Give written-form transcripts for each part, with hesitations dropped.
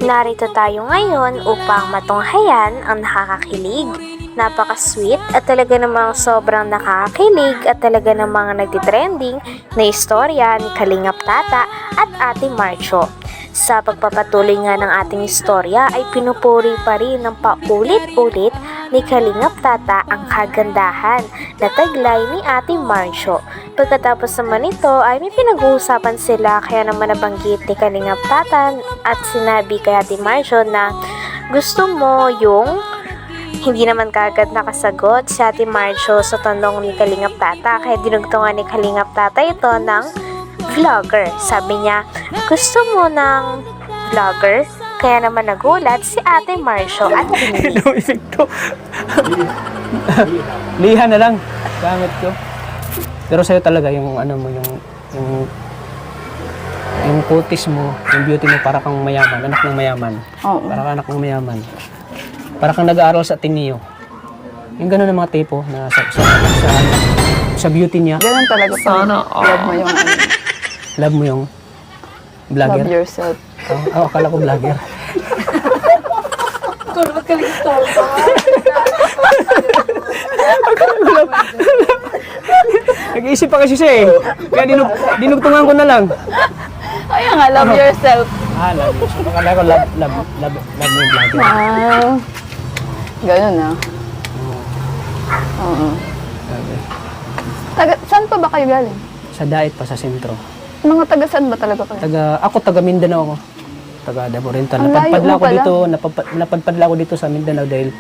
Narito tayo ngayon upang matunghayan ang nakakakilig, napaka-sweet at talaga namang sobrang nakakakilig at talaga namang nagtitrending na istorya ni Kalingap Tata at Ate Marcio. Sa pagpapatuloy nga ng ating istorya ay pinupuri pa rin ng paulit-ulit ni Kalingap Tata ang kagandahan na taglay ni Ate Marcio. Pagkatapos naman nito ay may pinag-uusapan sila kaya naman nabanggit ni Kalingap Tata at sinabi kay Ate Marcio na gusto mo yung hindi naman kagad nakasagot si Ate Marcio sa tanong ni Kalingap Tata kaya dinugtungan ni Kalingap Tata ito ng vlogger. Sabi niya, gusto mo ng vlogger? Kaya naman nagulat si Ate Marcio at hindi. Hello, epekto. Liha na lang gamit ko. Pero sa'yo talaga yung ano mo, yung kutis mo, yung beauty mo, para kang mayaman, anak ng mayaman. Oo. Para kang anak ng mayaman. Para kang nag-aaral sa Ateneo. Yung gano'n ng mga tipo na sa beauty niya. Ganun talaga. Sana. Love mo yung Love mo yung vlogger. love yourself. Oh, akala ko vlogger. Nag-iisip pa kasi siya eh. Kaya dinugtungan ko na lang. Kaya nga, love yourself. Love yourself. Akala ko love mo yung vlogger. Ganun ah. Oo. Okay. Saan pa ba kayo galing? Sa Daet pa, sa sentro. Mga taga saan ba talaga kayo? Ako taga Mindanao ako. Taga Davao Oriental. Ang layo Napadpad mo ako pala. dito, napadpad ako dito sa Mindanao dahil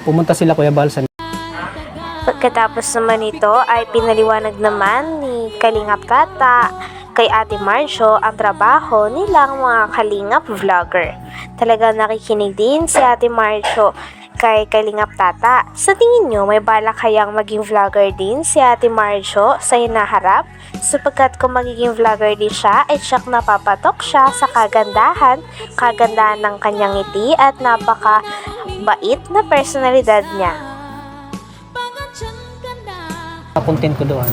pumunta sila Kuya Bal sa Pagkatapos naman ito ay pinaliwanag naman ni Kalingap Tata kay Ate Marcio ang trabaho nilang mga Kalingap vlogger. Talagang nakikinig din si Ate Marcio kay Kalingap Tata. Sa tingin nyo, may balak kayang maging vlogger din si Ate Marcio sa hinaharap? Sapagkat kung magiging vlogger din siya, ay tsak napapatok siya sa kagandahan ng kanyang ngiti at napaka-bait na personalidad niya. content ko doon.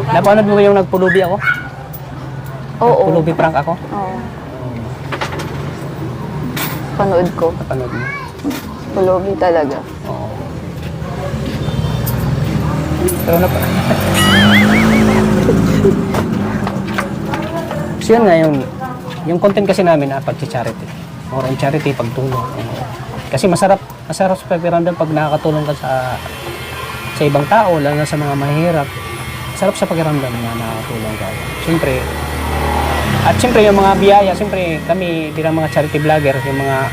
Napanood mo ba yung nagpulubi ako? Oo. Pulubi prank ako? Oo. Panood ko. Napanood mo? Pulubi talaga. Oo. Pero so yun nga, yung content kasi namin pag-charity. Or on charity, pagtulong. Kasi masarap sa pakiramdam pag nakakatulong ka sa ibang tao, lalo na sa mga mahirap. Sarap sa pakiramdam na nakakatulong ka. Siyempre yung mga biyaya, siyempre kami bilang mga charity vlogger,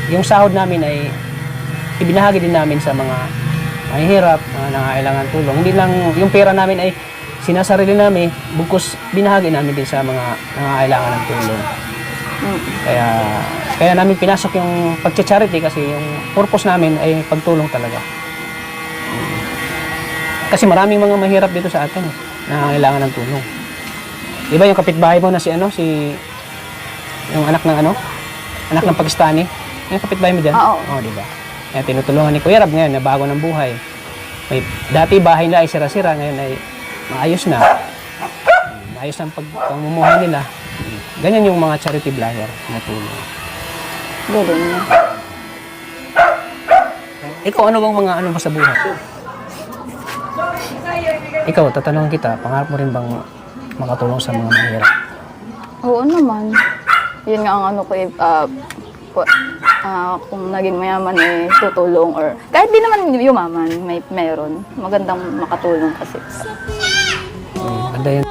yung sahod namin ay ibinahagi din namin sa mga mahihirap, nangangailangan tulong. Hindi lang yung pera namin ay sinasarili namin, bugkus binahagi namin din sa mga nangangailangan ng tulong. Kaya namin pinasok yung pag-charity kasi yung purpose namin ay pagtulong talaga. Kasi maraming mga mahirap dito sa atin na kailangan ng tulong. Di ba yung kapitbahay mo na yung anak ng Pakistani? Yung kapitbahay mo dyan? Oo. Di ba? Kaya tinutulungan ni Kuya Rab ngayon na bago ng buhay. Dati bahay nila ay sira-sira, ngayon ay maayos na. Maayos ang pagmumuhay nila. Ganyan yung mga charity vlogger na tulong. Galing na. Ikaw, ano bang mga mo sa buhay? Ikaw, tatanungin kita, pangarap mo rin bang makatulong sa mga mahirap? Oo naman. Yun nga ang ano ko kung naging mayaman tutulong or kahit di naman yumaman, meron. Magandang makatulong kasi. Ganda yun.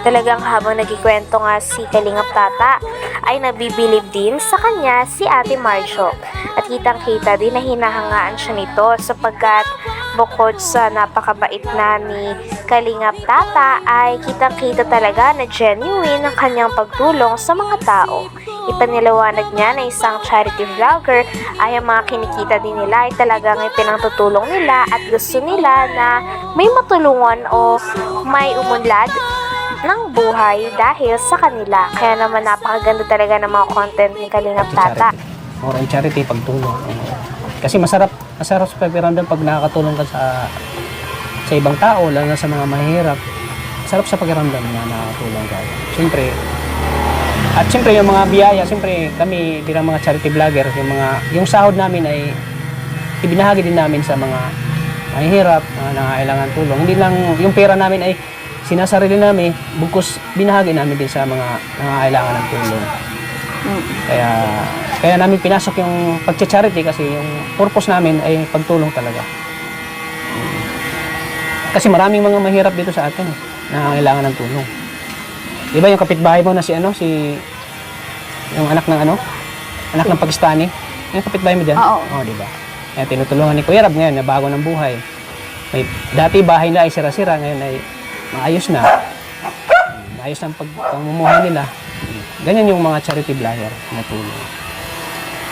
Talagang habang nagkikwento nga si Kalingap Tata ay nabibilib din sa kanya si Ate Marcio. At kitang-kita din na hinahangaan siya nito sapagkat bukod sa napakabait na ni Kalingap Tata ay kitang-kita talaga na genuine ang kanyang pagtulong sa mga tao. Ipanilawanag niya na isang charity vlogger ay ang mga kinikita din nila ay talagang ipinangtutulong nila at gusto nila na may matulungan o may umunlad ng buhay dahil sa kanila. Kaya naman napakaganda talaga ng mga content ni Kalingap Tata. Or on charity, pagtulong. Kasi masarap sa pakiramdam pag nakakatulong ka sa ibang tao, lalo na sa mga mahirap. Sarap sa pakiramdam na nakakatulong ka. Siyempre, At siyempre yung mga biyaya, siyempre kami bilang mga charity vlogger, yung sahod namin ay ibinahagi din namin sa mga mahihirap, nangangailangan tulong. Hindi lang yung pera namin ay sinasarili namin, bugkus binahagi namin din sa mga nangangailangan ng tulong. Kaya namin pinasok yung pagcha-charity kasi yung purpose namin ay pagtulong talaga. Kasi maraming mga mahirap dito sa atin, nangangailangan ng tulong. Di ba yung kapitbahay mo na si yung anak ng Pakistani, yung kapitbahay mo diyan? Oo. Di ba? Kaya tinutulungan ni Kuya Rab ngayon na bago ng buhay. Dati bahay nila ay sira-sira, ngayon ay maayos na. Maayos ang pamumuhay nila. Ganyan yung mga charity vlogger na tulong.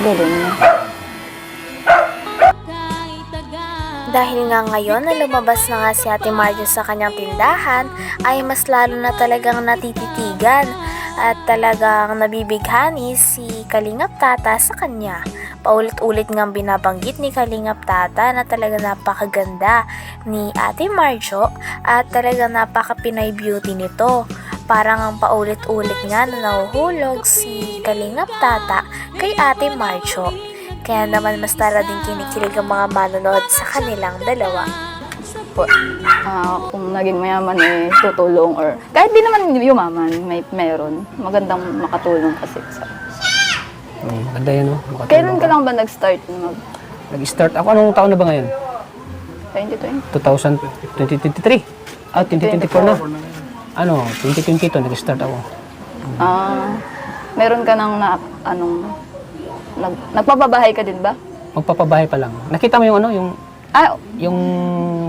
Galing na. Dahil nga ngayon na lumabas na nga si Ate Marjo sa kanyang tindahan, ay mas lalo na talagang natititigan at talagang nabibighani si Kalingap Tata sa kanya. Paulit-ulit ngang binabanggit ni Kalingap Tata na talaga napakaganda ni Ate Marjo at talaga napaka-Pinay beauty nito. Parang ang paulit-ulit nga na nahuhulog si Kalingap Tata kay Ate Marjo. Kaya naman mas tara din kinikilig ang mga manonood sa kanilang dalawa. Kung naging mayaman tutulong or kahit di naman yumaman, meron. Magandang makatulong kasi sa... Maganda yun, no? Kailan ka lang ba nag-start? Nag-start ako. Anong taon na ba ngayon? 2020? 2023. 2024 na. 2022 nag-start ako. Meron ka nang nagpapabahay ka din ba? Magpapabahay pa lang. Nakita mo yung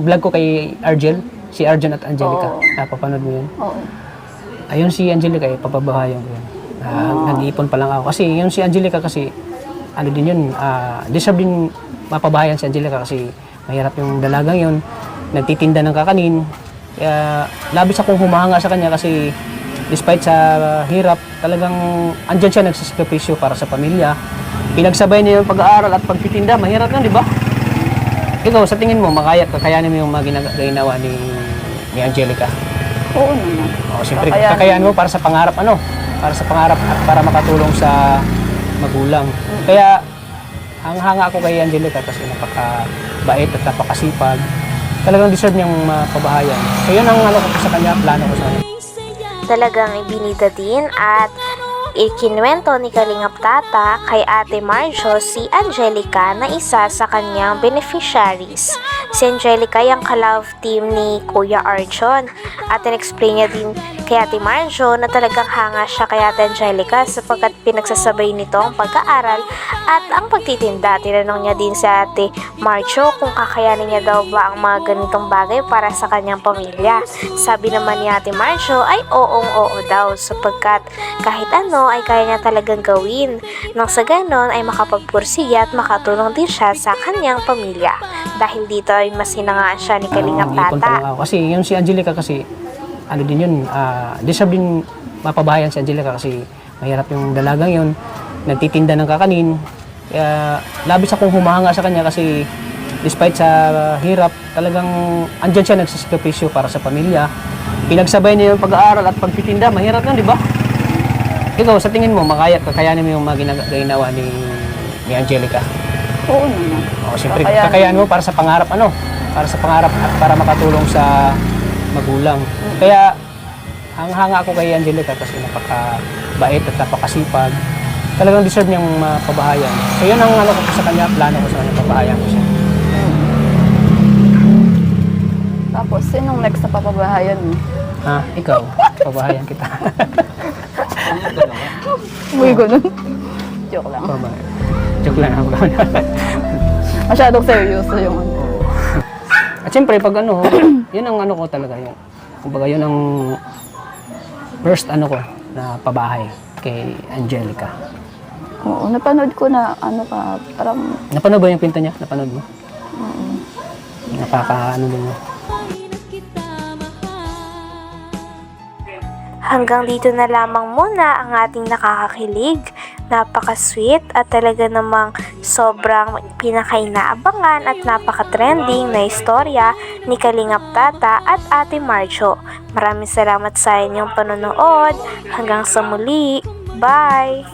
vlog ko kay Argel, si Arjun at Angelica. Oo. Napapanood mo yun? Oo. Ayun si Angelica, papabahayan ko yun. Nag-iipon pa lang ako. Kasi yun si Angelica kasi, din yun, deserve din mapabahayan si Angelica kasi mahirap yung dalagang yun. Nagtitinda ng kakanin. Kaya labis akong humahanga sa kanya kasi despite sa hirap, talagang andyan siya nagsasakripisyo para sa pamilya. Pinagsabay niya yung pag-aaral at pagtitinda. Mahirap yan, di ba? Ikaw, sa tingin mo, kakayanin mo yung mga ginawa ni Angelica? Oo naman. Siyempre, kakayanin mo para sa pangarap, para sa pangarap at para makatulong sa magulang. Kaya, hanga ako kay Angelica kasi napakabait at napakasipag. Talagang deserve niyang mapabahayan. So, yun ang ko sa kanya, plano ko sa kanya. Talagang ibinida din at ikinuwento ni Kalingap Tata kay Ate Marjo si Angelica na isa sa kanyang beneficiaries. Si Angelica yung ka-love team ni Kuya Arjun at in-explain niya din kay Ate Marjo na talagang hanga siya kay Ate Angelica sapagkat pinagsasabay nito ang pag-aaral at ang pagtitinda. Tinanong niya din si Ate Marjo kung kakayanin niya daw ba ang mga ganitong bagay para sa kanyang pamilya. Sabi naman ni Ate Marjo ay oo daw sapagkat kahit ano ay kaya niya talagang gawin. Nang sa ganon ay makapagpursige at makatulong din siya sa kanyang pamilya. Dahil dito ay mas hinangaan siya ni Kalingap Tata. Kasi yun si Angelica kasi, din yun, deserve din mapabahayan si Angelica kasi mahirap yung dalagang yun. Nagtitinda ng kakanin. Kaya labis akong humahanga sa kanya kasi despite sa hirap, talagang andyan siya nagsasakripisyo para sa pamilya. Pinagsabay niya yung pag-aaral at pagtitinda. Mahirap yan, di ba? Ikaw, sa tingin mo, kakayanin mo yung mga ginawa ni Angelica? Oo naman. Siyempre, kakayanin mo para sa pangarap, para sa pangarap at para makatulong sa magulang. Kaya, hanga ako kay Angelica kasi napakabait at napakasipag. Talagang deserve niyang mapabahayan. So, yun ang ko sa kanya, plano ko sa kanya, pabahayan ko siya. Tapos, sinong next na papabahayan mo? Ikaw, pabahayan kita. Uy, ganun. Joke lang. Joke lang ako. Masyadong seryoso yung At siyempre, pag yun ang ko talaga. Kumbaga, yun ang first ko na pabahay kay Angelica. Oo, napanood ko na parang... Napanood ba yung pinto niya? Napanood mo? Oo. Din mo. Hanggang dito na lamang muna ang ating nakakakilig, napaka-sweet at talaga namang sobrang pinakainaabangan at napaka-trending na istorya ni Kalingap Tata at Ate Marjo. Maraming salamat sa inyong panonood. Hanggang sa muli. Bye!